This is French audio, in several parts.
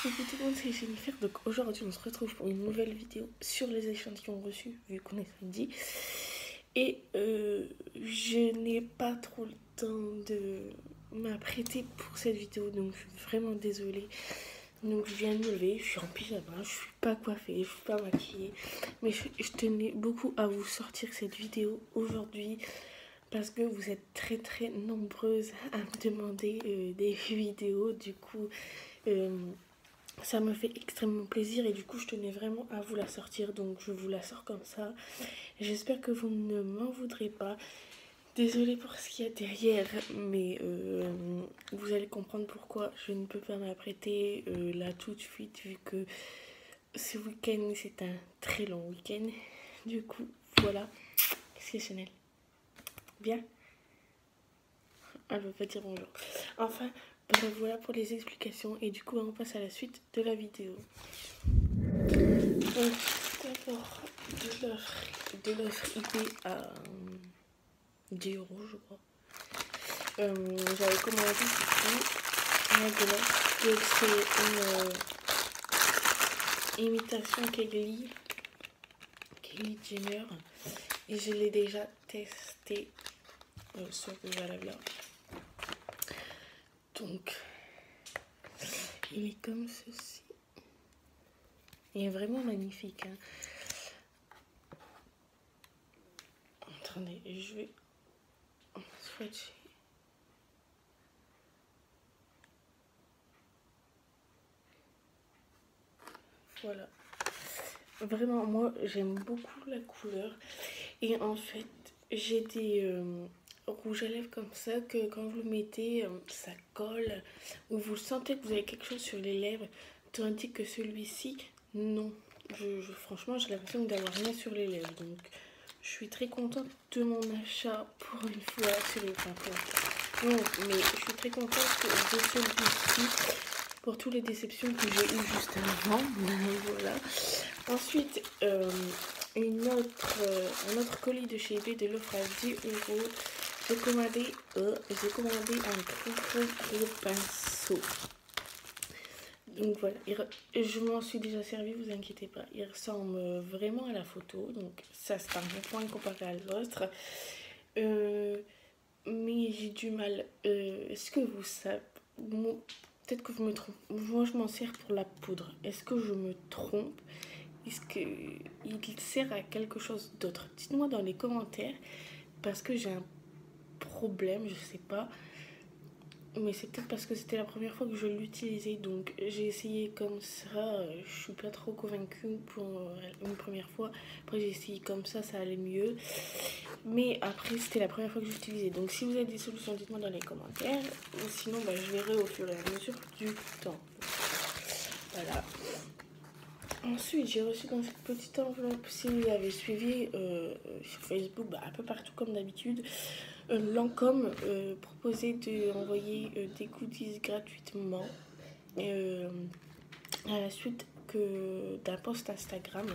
Coucou tout le monde, c'est Jennifer. Donc aujourd'hui, on se retrouve pour une nouvelle vidéo sur les échantillons reçus, vu qu'on est samedi. Et je n'ai pas trop le temps de m'apprêter pour cette vidéo, donc je suis vraiment désolée. Donc je viens de me lever, je suis en pyjama, je suis pas coiffée, je suis pas maquillée. Mais je tenais beaucoup à vous sortir cette vidéo aujourd'hui parce que vous êtes très nombreuses à me demander des vidéos. Du coup, ça me fait extrêmement plaisir et du coup je tenais vraiment à vous la sortir, donc je vous la sors comme ça. J'espère que vous ne m'en voudrez pas. Désolée pour ce qu'il y a derrière, mais vous allez comprendre pourquoi je ne peux pas m'apprêter là tout de suite, vu que ce week-end c'est un très long week-end. Du coup, voilà, exceptionnel. Bien. Elle ne veut pas dire bonjour. Enfin, voilà pour les explications et du coup on passe à la suite de la vidéo. Donc d'abord de l'offre eBay à 10 € je crois. J'avais commandé du coup un glace. Donc c'est une imitation Kylie Jenner et je l'ai déjà testé sur le là. Donc il est comme ceci. Il est vraiment magnifique, hein. Attendez, je vais swatcher. Voilà. Vraiment, moi, j'aime beaucoup la couleur. Et en fait, j'ai des rouges à lèvres comme ça que quand vous le mettez, ça colle. Ou vous sentez que vous avez quelque chose sur les lèvres. Tandis que celui-ci, non. Franchement, j'ai l'impression d'avoir rien sur les lèvres. Donc, je suis très contente de mon achat pour une fois sur le parcours. Non, mais je suis très contente de celui-ci pour toutes les déceptions que j'ai eues juste avant. Voilà. Ensuite, un autre colis de chez eBay de l'offre à 10 €. J'ai commandé un concours de pinceau. Donc voilà, je m'en suis déjà servi, vous inquiétez pas. Il ressemble vraiment à la photo, donc ça c'est un bon point comparé à l'autre. Mais j'ai du mal. Est-ce que vous savez, peut-être que vous me trompez. Moi je m'en sers pour la poudre. Est-ce que je me trompe? Est-ce qu'il sert à quelque chose d'autre? Dites-moi dans les commentaires, parce que j'ai un problème, je sais pas. Mais c'est peut-être parce que c'était la première fois que je l'utilisais, donc j'ai essayé comme ça. Je suis pas trop convaincue pour une première fois. Après j'ai essayé comme ça allait mieux. Mais après c'était la première fois que j'utilisais. Donc si vous avez des solutions, dites-moi dans les commentaires. Ou sinon je verrai au fur et à mesure du temps. Voilà. Ensuite, j'ai reçu dans cette petite enveloppe, si vous avez suivi sur Facebook, un peu partout comme d'habitude, Lancôme proposait d'envoyer des goodies gratuitement à la suite d'un post Instagram.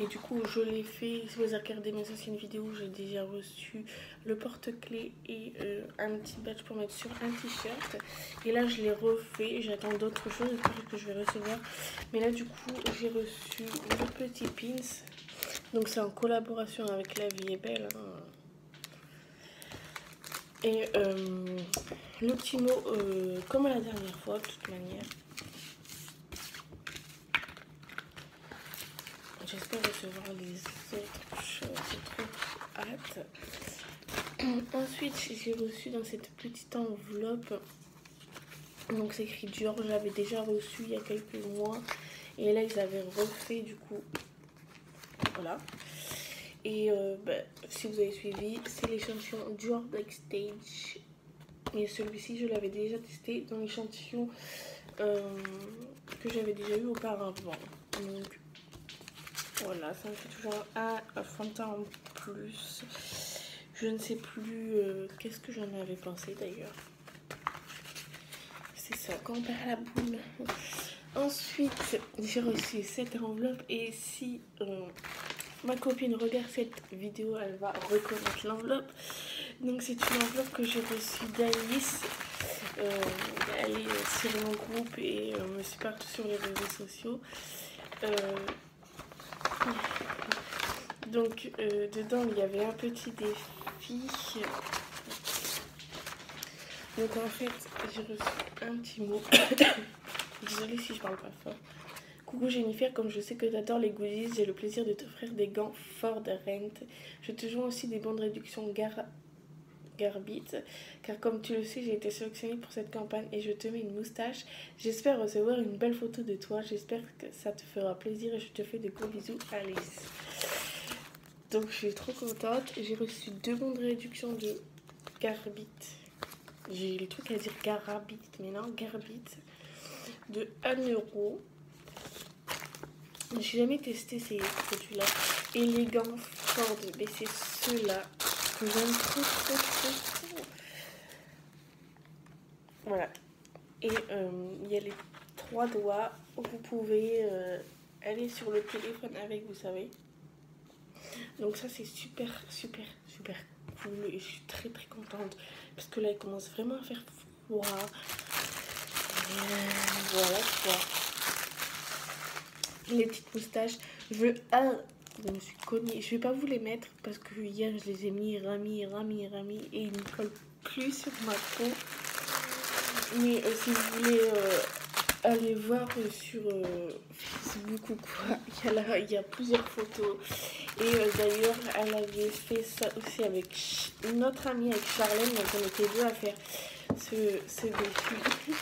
Et du coup, je l'ai fait. Si vous avez regardé mes anciennes vidéos, j'ai déjà reçu le porte-clés et un petit badge pour mettre sur un t-shirt. Et là, je l'ai refait. J'attends d'autres choses que je vais recevoir. Mais là, du coup, j'ai reçu le petit pins. Donc, c'est en collaboration avec La Vie est Belle, hein. Et le petit mot, comme à la dernière fois, de toute manière. J'espère recevoir les autres choses, j'ai trop hâte. Ensuite, j'ai reçu dans cette petite enveloppe, donc c'est écrit Dior, je l'avais déjà reçu il y a quelques mois. Et là, ils avaient refait du coup. Voilà. Et si vous avez suivi, c'est l'échantillon Dior Backstage. Et celui-ci, je l'avais déjà testé dans l'échantillon que j'avais déjà eu auparavant. Donc voilà, ça me fait toujours un fond de teint en plus. Je ne sais plus qu'est-ce que j'en avais pensé d'ailleurs. C'est ça, quand on perd la boule. Ensuite, j'ai reçu cette enveloppe et si ma copine regarde cette vidéo, elle va reconnaître l'enveloppe. Donc c'est une enveloppe que j'ai reçue d'Alice. aller sur mon groupe et me suivre partout sur les réseaux sociaux. Donc dedans il y avait un petit défi. Donc en fait j'ai reçu un petit mot. Désolée si je parle pas fort. Coucou Jennifer, comme je sais que tu adores les goodies, j'ai le plaisir de t'offrir des gants Ford Rent. Je te joins aussi des bons de réduction Garbit, car comme tu le sais, j'ai été sélectionnée pour cette campagne et je te mets une moustache. J'espère recevoir une belle photo de toi. J'espère que ça te fera plaisir et je te fais de gros bisous, Alice. Donc je suis trop contente. J'ai reçu 2 bons de réduction de Garbit. J'ai le truc à dire Garabit, mais non, Garbit. De 1 €. J'ai jamais testé ces produits-là. Et les gants Ford, mais c'est ceux-là que j'aime trop. Voilà. Et il y a les 3 doigts où vous pouvez aller sur le téléphone avec, vous savez. Donc ça c'est super cool et je suis très contente parce que là il commence vraiment à faire froid. Voilà quoi. Les petites moustaches, je me suis cognée. Je vais pas vous les mettre parce que hier je les ai mis ramis et ils ne collent plus sur ma peau. Mais si vous voulez aller voir sur Facebook ou quoi, il y a plusieurs photos. Et d'ailleurs, elle avait fait ça aussi avec une autre amie, avec Charlène. Donc on était deux à faire ce défi.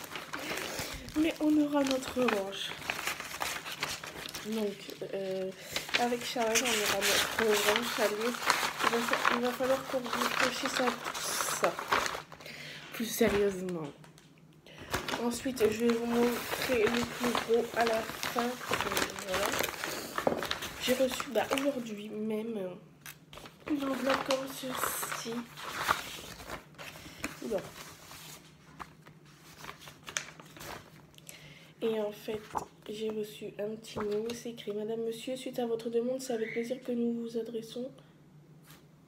Mais on aura notre revanche. Donc avec Charlène, on aura notre revanche à lui. Il va falloir qu'on réfléchisse à tout ça plus sérieusement. Ensuite, je vais vous montrer le plus gros à la fin. Voilà. J'ai reçu aujourd'hui même une enveloppe comme ceci. Oula. Et en fait, j'ai reçu un petit mot. C'est écrit: Madame, Monsieur, suite à votre demande, c'est avec plaisir que nous vous adressons.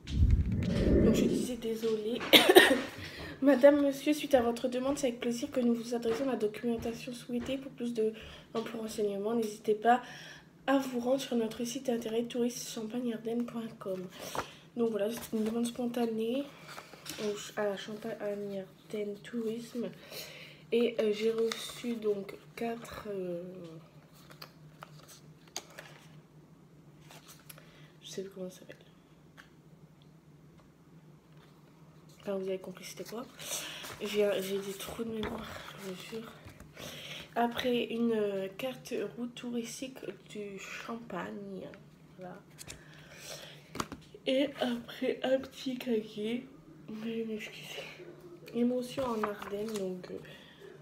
Donc je disais désolée. Madame, Monsieur, suite à votre demande, c'est avec plaisir que nous vous adressons la documentation souhaitée. Pour plus d'amples renseignements, n'hésitez pas à vous rendre sur notre site internet tourismechampagne-ardenne.com. Donc voilà, c'est une demande spontanée à Champagne-Ardenne Tourisme. Et j'ai reçu donc 4... je sais plus comment ça s'appelle. Enfin, vous avez compris c'était quoi. J'ai des trous de mémoire, je vous jure. Après, une carte route touristique du Champagne. Voilà. Et après, un petit cahier. Veuillez m'excuser. Émotion en Ardennes. Donc,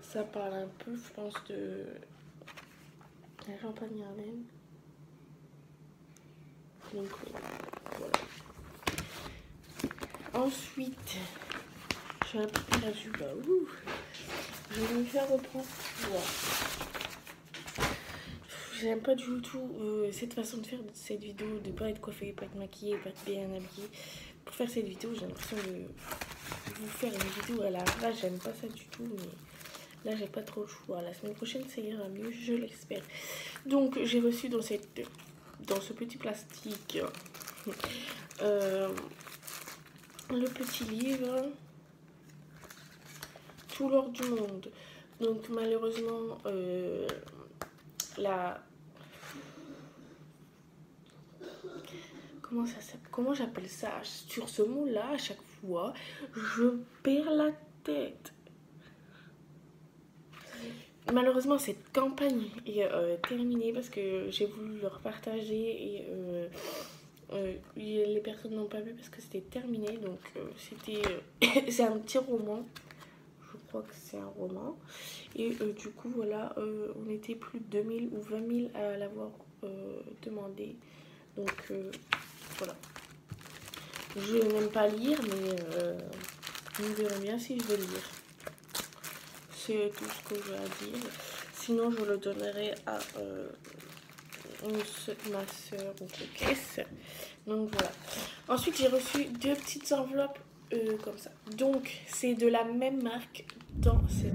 ça parle un peu, je pense, de la Champagne-Ardenne. Donc, voilà. Ensuite, j'ai un petit résultat. Je vais me faire reprendre. Voilà. J'aime pas du tout cette façon de faire cette vidéo, de pas être coiffée, pas être maquillée, pas être bien habillée. Pour faire cette vidéo, j'ai l'impression de vous faire une vidéo à la rage. J'aime pas ça du tout, mais là j'ai pas trop le choix. La semaine prochaine ça ira mieux, je l'espère. Donc j'ai reçu dans ce petit plastique le petit livre Tout l'or du monde. Donc malheureusement comment j'appelle ça, sur ce mot là à chaque fois je perds la tête. Malheureusement cette campagne est terminée parce que j'ai voulu leur partager et les personnes n'ont pas vu parce que c'était terminé. Donc c'est un petit roman, je crois que c'est un roman. Et du coup voilà, on était plus de 2000 ou 20 000 à l'avoir demandé. Donc voilà. Je n'aime pas lire, mais nous verrons bien si je vais lire. C'est tout ce que j'ai à dire. Sinon, je le donnerai à ma soeur ou caisse. Donc voilà. Ensuite, j'ai reçu 2 petites enveloppes comme ça. Donc c'est de la même marque dans cette...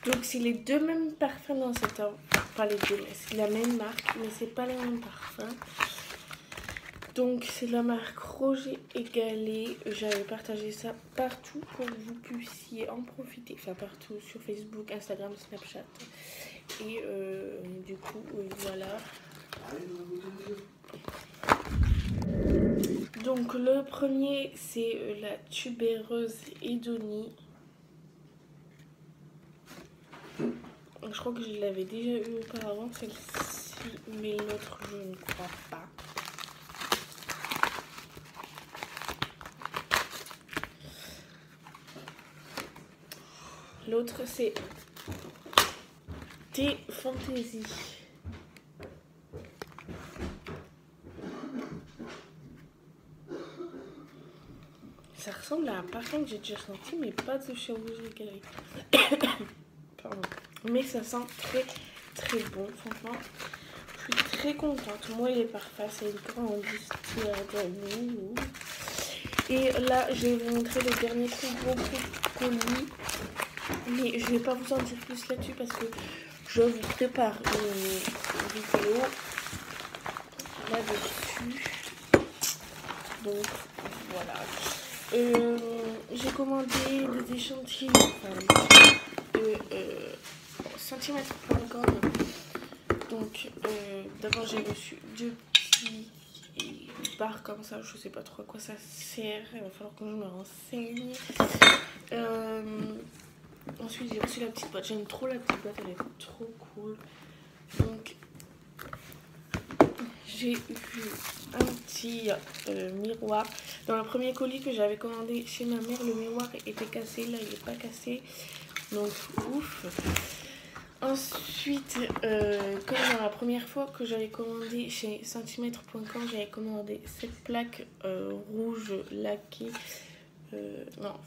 Donc c'est les deux mêmes parfums dans cette ordre. Pas les deux, mais c'est la même marque, mais c'est pas les mêmes parfums. Donc c'est la marque Roger et Gallet. J'avais partagé ça partout pour que vous puissiez en profiter. Enfin partout sur Facebook, Instagram, Snapchat. Et du coup voilà. Donc le premier c'est la tubéreuse Edonie. Je crois que je l'avais déjà eu auparavant celle-ci, mais l'autre je ne crois pas. L'autre c'est Thé Fantaisie. Ça ressemble à un parfum que j'ai déjà senti, mais pas de chez Roger Gallet. Pardon. Mais ça sent très très bon, franchement. Je suis très contente. Moi, les parfums, c'est une grande histoire d'amour. Et là, je vais vous montrer le dernier gros colis. Mais je vais pas vous en dire plus là-dessus parce que je vous prépare une vidéo là-dessus. Donc, voilà. J'ai commandé des échantillons de centimètres.com. Donc d'abord j'ai reçu deux petits barres comme ça, je sais pas trop à quoi ça sert, il va falloir que je me renseigne. Ensuite j'ai reçu la petite boîte, j'aime trop la petite boîte, elle est trop cool. Donc j'ai eu un petit miroir. Dans le premier colis que j'avais commandé chez ma mère, le miroir était cassé. Là, il n'est pas cassé. Donc, ouf. Ensuite, comme dans la première fois que j'avais commandé chez centimètres.com, j'avais commandé cette plaque rouge laquée. Non,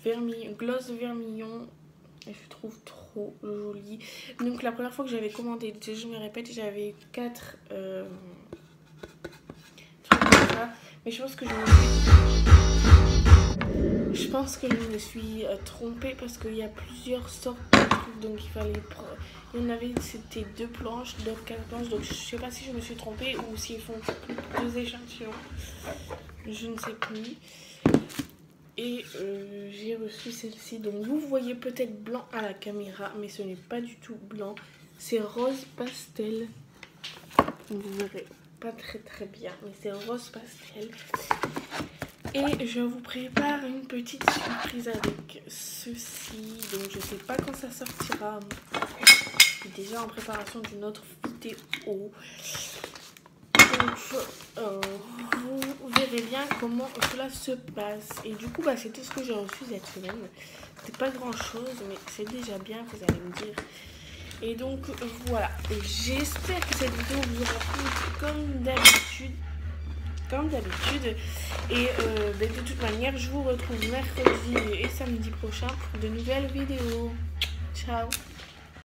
gloss vermillon. Et je trouve trop jolie. Donc, la première fois que j'avais commandé, je me répète, j'avais eu 4... mais je pense que je me suis trompée parce qu'il y a plusieurs sortes de trucs, donc il y en avait, c'était 2 planches, d'autres 4 planches, donc je sais pas si je me suis trompée ou s'ils font 2 échantillons, je ne sais plus. Et j'ai reçu celle-ci, donc vous voyez peut-être blanc à la caméra, mais ce n'est pas du tout blanc, c'est rose pastel, vous verrez pas très bien, mais c'est rose pastel. Et je vous prépare une petite surprise avec ceci. Donc je sais pas quand ça sortira. Je suis déjà en préparation d'une autre vidéo. Donc vous verrez bien comment cela se passe. Et du coup c'est tout ce que j'ai reçu cette semaine. C'était pas grand chose, mais c'est déjà bien, vous allez me dire. Et donc voilà, j'espère que cette vidéo vous aura plu comme d'habitude. Et de toute manière, je vous retrouve mercredi et samedi prochain pour de nouvelles vidéos. Ciao!